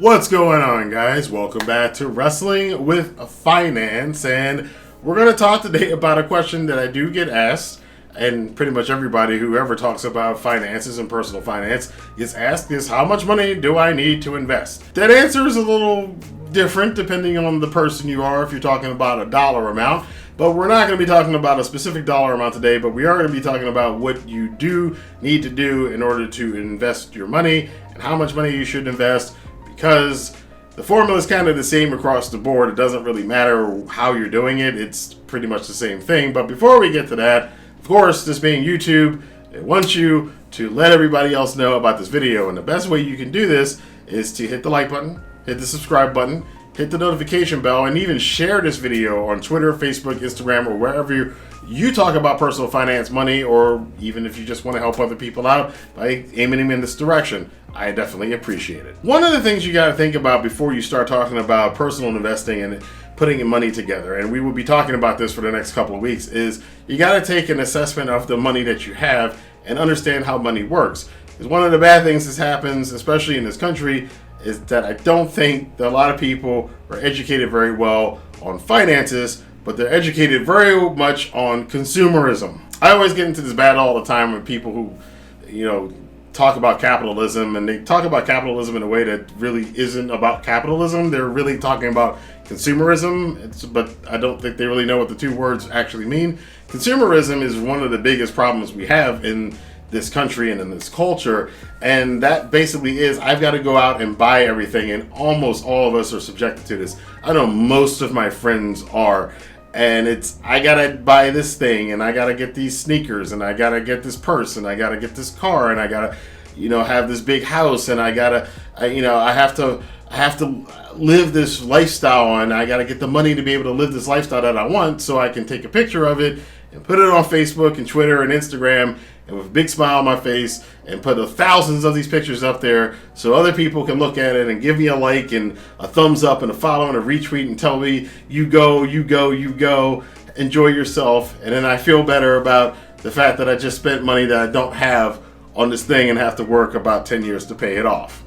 What's going on, guys? Welcome back to Wrestling with Finance, and we're going to talk today about a question that I do get asked, and pretty much everybody who ever talks about finances and personal finance gets asked is, how much money do I need to invest? That answer is a little different depending on the person you are, if you're talking about a dollar amount, but we're not going to be talking about a specific dollar amount today, but we are going to be talking about what you do need to do in order to invest your money and how much money you should invest. Because the formula is kind of the same across the board. It doesn't really matter how you're doing it. It's pretty much the same thing. But before we get to that, of course, this being YouTube, it wants you to let everybody else know about this video. And the best way you can do this is to hit the like button, hit the subscribe button, hit the notification bell, and even share this video on Twitter, Facebook, Instagram, or wherever you talk about personal finance, money, or even if you just want to help other people out by aiming them in this direction. I definitely appreciate it. One of the things you got to think about before you start talking about personal investing and putting your money together, and we will be talking about this for the next couple of weeks, is you got to take an assessment of the money that you have and understand how money works. Because one of the bad things that happens, especially in this country, is that I don't think that a lot of people are educated very well on finances, but they're educated very much on consumerism. I always get into this battle all the time with people who, talk about capitalism, and they talk about capitalism in a way that really isn't about capitalism. They're really talking about consumerism, but I don't think they really know what the two words actually mean. Consumerism is one of the biggest problems we have in this country and in this culture, and that basically is, I've got to go out and buy everything, and almost all of us are subjected to this. I know most of my friends are, and it's, I gotta buy this thing, and I gotta get these sneakers, and I gotta get this purse, and I gotta get this car, and I gotta, have this big house, and I have to live this lifestyle, and I gotta get the money to be able to live this lifestyle that I want, so I can take a picture of it and put it on Facebook and Twitter and Instagram, and with a big smile on my face, and put thousands of these pictures up there so other people can look at it and give me a like and a thumbs up and a follow and a retweet and tell me, you go, enjoy yourself. And then I feel better about the fact that I just spent money that I don't have on this thing and have to work about 10 years to pay it off.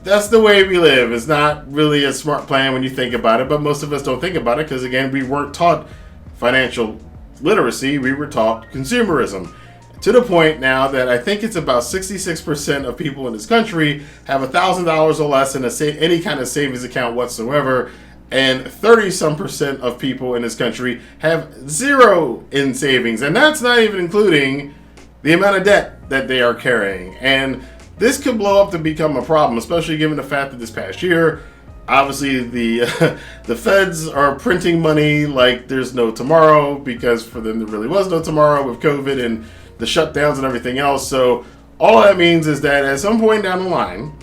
That's the way we live. It's not really a smart plan when you think about it, but most of us don't think about it because, again, we weren't taught financial literacy. We were taught consumerism. To the point now that I think it's about 66% of people in this country have $1,000 or less in any kind of savings account whatsoever, and 30-some% of people in this country have zero in savings, and that's not even including the amount of debt that they are carrying. And this could blow up to become a problem, especially given the fact that this past year, obviously the feds are printing money like there's no tomorrow, because for them there really was no tomorrow with COVID and the shutdowns and everything else. So all that means is that at some point down the line,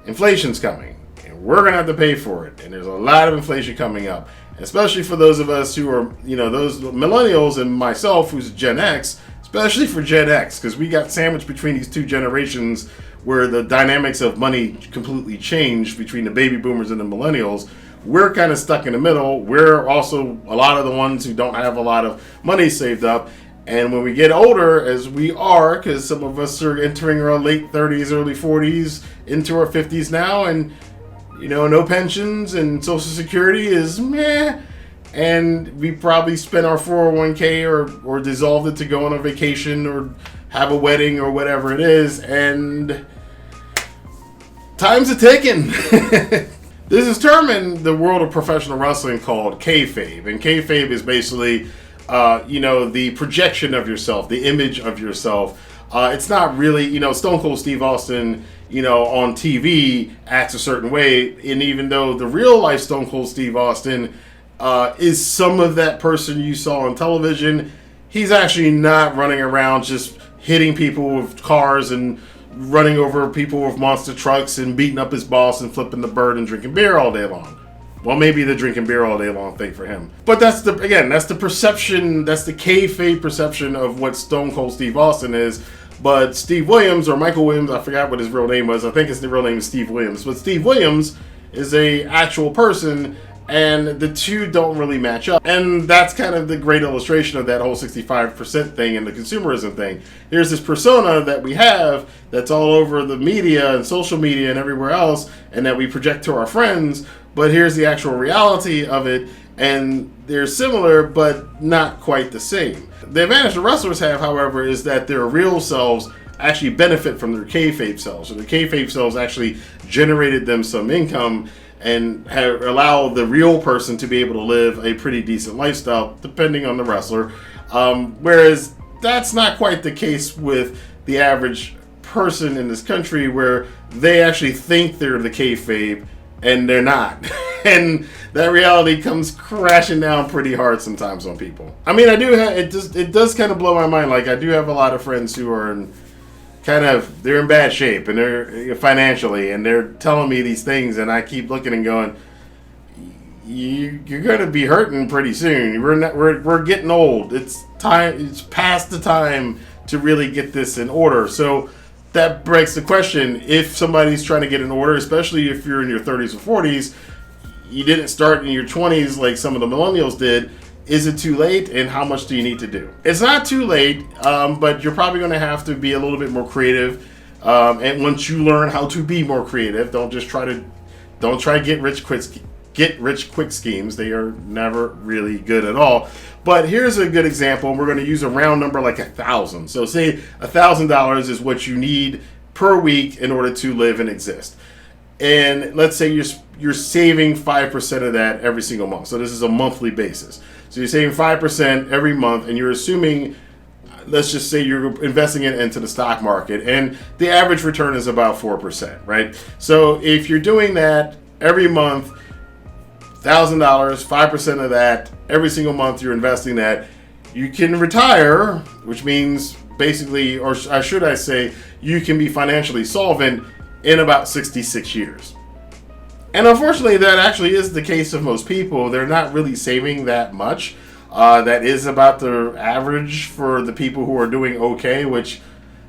inflation's coming, and we're gonna have to pay for it. And there's a lot of inflation coming up, especially for those of us who are, those millennials and myself, who's Gen X, especially for Gen X, because we got sandwiched between these two generations where the dynamics of money completely changed between the baby boomers and the millennials. We're kind of stuck in the middle. We're also a lot of the ones who don't have a lot of money saved up. And when we get older, as we are, because some of us are entering our late 30s, early 40s, into our 50s now, and, no pensions, and Social Security is meh, and we probably spent our 401k or dissolved it to go on a vacation or have a wedding or whatever it is, and time's a-ticking. There's this term in the world of professional wrestling called kayfabe, and kayfabe is basically the projection of yourself, the image of yourself. It's not really, Stone Cold Steve Austin, on TV acts a certain way. And even though the real life Stone Cold Steve Austin is some of that person you saw on television, he's actually not running around just hitting people with cars and running over people with monster trucks and beating up his boss and flipping the bird and drinking beer all day long. Well, maybe the drinking beer all day long thing for him. But that's the perception, that's the kayfabe perception of what Stone Cold Steve Austin is. But Steve Williams, or Michael Williams, I forgot what his real name was. I think his real name is Steve Williams. But Steve Williams is a actual person, And the two don't really match up. And that's kind of the great illustration of that whole 65% thing and the consumerism thing. Here's this persona that we have that's all over the media and social media and everywhere else, and that we project to our friends, but here's the actual reality of it, and they're similar, but not quite the same. The advantage the wrestlers have, however, is that their real selves actually benefit from their kayfabe selves. So the kayfabe selves actually generated them some income and allow the real person to be able to live a pretty decent lifestyle, depending on the wrestler. Whereas that's not quite the case with the average person in this country, where they actually think they're the kayfabe and they're not. And that reality comes crashing down pretty hard sometimes on people. I mean, I do have, it does kind of blow my mind. Like, I do have a lot of friends who are they're in bad shape, and they're financially, and they're telling me these things, and I keep looking and going, you're going to be hurting pretty soon. We're getting old. It's time. It's past the time to really get this in order. So that begs the question: if somebody's trying to get in order, especially if you're in your 30s or 40s, you didn't start in your 20s like some of the millennials did. Is it too late, and how much do you need to do? It's not too late, but you're probably going to have to be a little bit more creative. And once you learn how to be more creative, don't try to get rich quick schemes. They are never really good at all. But here's a good example. We're going to use a round number like 1,000. So say $1,000 is what you need per week in order to live and exist. And let's say you're saving 5% of that every single month. So this is a monthly basis. So you're saving 5% every month, and you're assuming, let's just say you're investing it into the stock market, and the average return is about 4%, right? So if you're doing that every month, $1,000, 5% of that, every single month you're investing that, you can retire, which means basically, or should I say, you can be financially solvent in about 66 years. And unfortunately, that actually is the case of most people. They're not really saving that much. That is about the average for the people who are doing okay, which,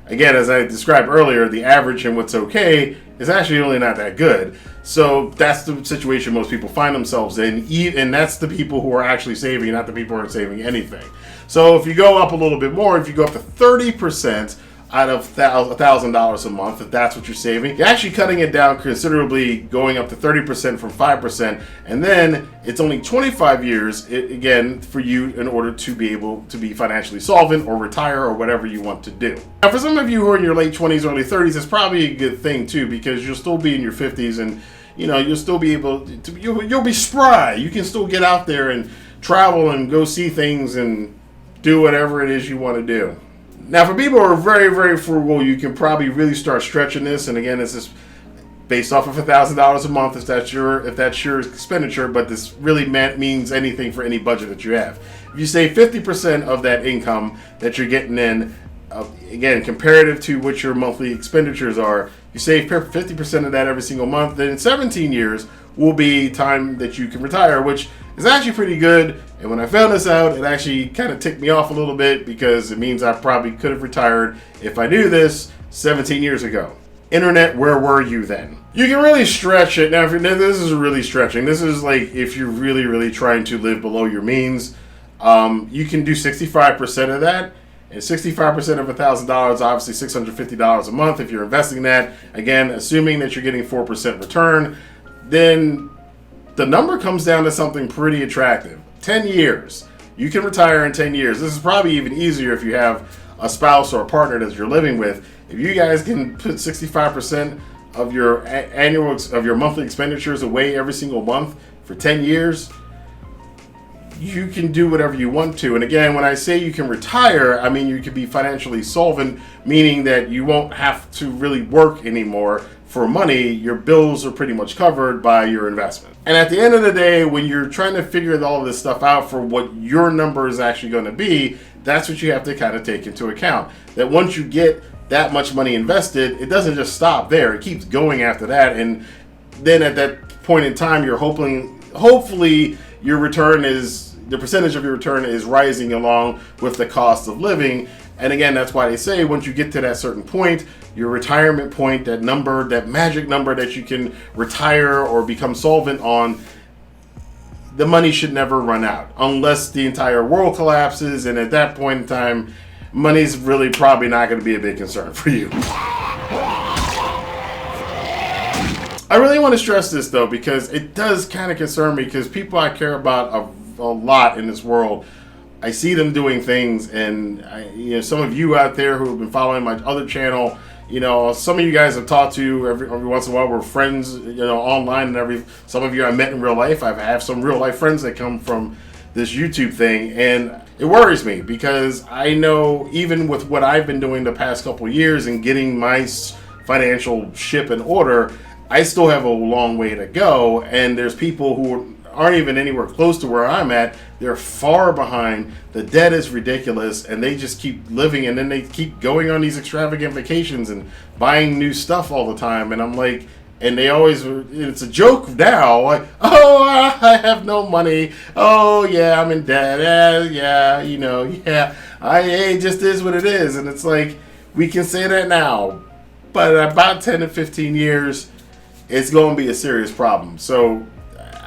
again, as I described earlier, the average in what's okay is actually really not that good. So that's the situation most people find themselves in, and that's the people who are actually saving, not the people who aren't saving anything. So if you go up a little bit more, if you go up to 30%, out of $1,000 a month, if that's what you're saving, you're actually cutting it down considerably, going up to 30% from 5%, and then it's only 25 years, again, for you in order to be able to be financially solvent or retire or whatever you want to do. Now, for some of you who are in your late 20s, early 30s, it's probably a good thing too, because you'll still be in your 50s, and you'll still be able to, you'll be spry. You can still get out there and travel and go see things and do whatever it is you want to do. Now, for people who are very, very frugal, you can probably really start stretching this. And again, this is based off of $1,000 a month if that's your expenditure. But this really means anything for any budget that you have. If you save 50% of that income that you're getting in, again, comparative to what your monthly expenditures are, you save 50% of that every single month. Then in 17 years will be time that you can retire, which is actually pretty good. And when I found this out, it actually kind of ticked me off a little bit, because it means I probably could have retired if I knew this 17 years ago. Internet, where were you then? You can really stretch it. Now, this is really stretching. This is like if you're really, really trying to live below your means. You can do 65% of that. And 65% of $1,000, obviously $650 a month. If you're investing that, again, assuming that you're getting 4% return, then the number comes down to something pretty attractive. 10 years. You can retire in 10 years. This is probably even easier if you have a spouse or a partner that you're living with. If you guys can put 65% of your your monthly expenditures away every single month for 10 years, you can do whatever you want to. And again, when I say you can retire, I mean you can be financially solvent, meaning that you won't have to really work anymore for money. Your bills are pretty much covered by your investment. And at the end of the day, when you're trying to figure all this stuff out for what your number is actually going to be, that's what you have to kind of take into account. That once you get that much money invested, it doesn't just stop there. It keeps going after that. And then at that point in time, you're hopefully your return is, the percentage of your return is rising along with the cost of living. And again, that's why they say once you get to that certain point, your retirement point, that number, that magic number that you can retire or become solvent on, the money should never run out unless the entire world collapses, and at that point in time, money's really probably not going to be a big concern for you. I really want to stress this though, because it does kind of concern me, because people I care about a lot in this world, I see them doing things, and some of you out there who have been following my other channel, some of you guys I've talked to every once in a while. We're friends, online, and some of you I met in real life. I have some real life friends that come from this YouTube thing, and it worries me, because I know even with what I've been doing the past couple years and getting my financial ship in order, I still have a long way to go, and there's people who aren't even anywhere close to where I'm at. They're far behind. The debt is ridiculous, and they just keep living, and then they keep going on these extravagant vacations and buying new stuff all the time. And I'm like, and they always, it's a joke now, like, oh, I have no money. Oh, yeah, I'm in debt. It just is what it is. And it's like, we can say that now, but in about 10 to 15 years, it's going to be a serious problem. So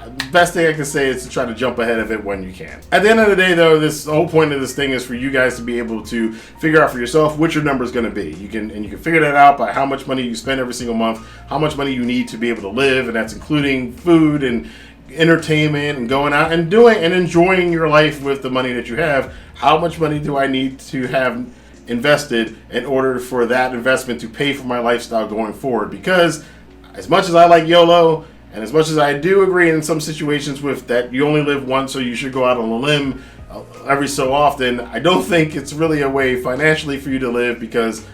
the best thing I can say is to try to jump ahead of it when you can. At the end of the day, though, the whole point of this thing is for you guys to be able to figure out for yourself what your number is going to be. You can figure that out by how much money you spend every single month, how much money you need to be able to live, and that's including food and entertainment and going out and doing and enjoying your life with the money that you have. How much money do I need to have invested in order for that investment to pay for my lifestyle going forward? Because as much as I like YOLO, and as much as I do agree in some situations with that you only live once, so you should go out on a limb every so often, I don't think it's really a way financially for you to live, because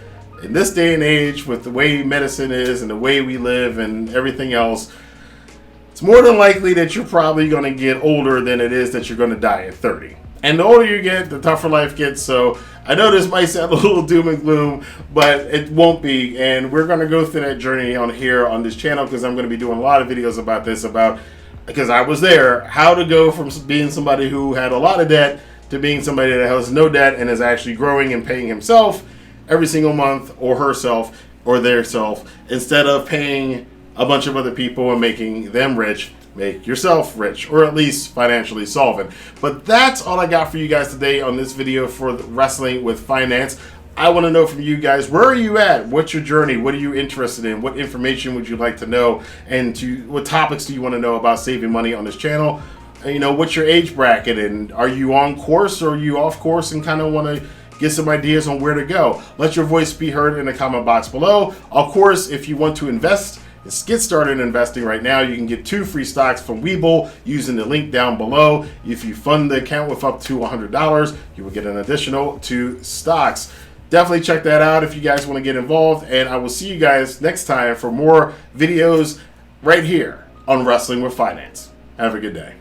in this day and age, with the way medicine is and the way we live and everything else, it's more than likely that you're probably going to get older than it is that you're going to die at 30. And the older you get, the tougher life gets. So I know this might sound a little doom and gloom, but it won't be. And we're going to go through that journey on this channel, because I'm going to be doing a lot of videos about this, because I was there, how to go from being somebody who had a lot of debt to being somebody that has no debt and is actually growing and paying himself every single month, or herself, or their self, instead of paying a bunch of other people and making them rich. Make yourself rich, or at least financially solvent. But that's all I got for you guys today on this video for Wrestling with Finance. I want to know from you guys, where are you at? What's your journey? What are you interested in? What information would you like to know? And what topics do you want to know about saving money on this channel? What's your age bracket? And are you on course, or are you off course and kind of want to get some ideas on where to go? Let your voice be heard in the comment box below. Of course, if you want to invest, let's get started in investing right now. You can get 2 free stocks from Webull using the link down below. If you fund the account with up to $100, you will get an additional 2 stocks. Definitely check that out if you guys want to get involved, and I will see you guys next time for more videos right here on Wrestling with Finance. Have a good day.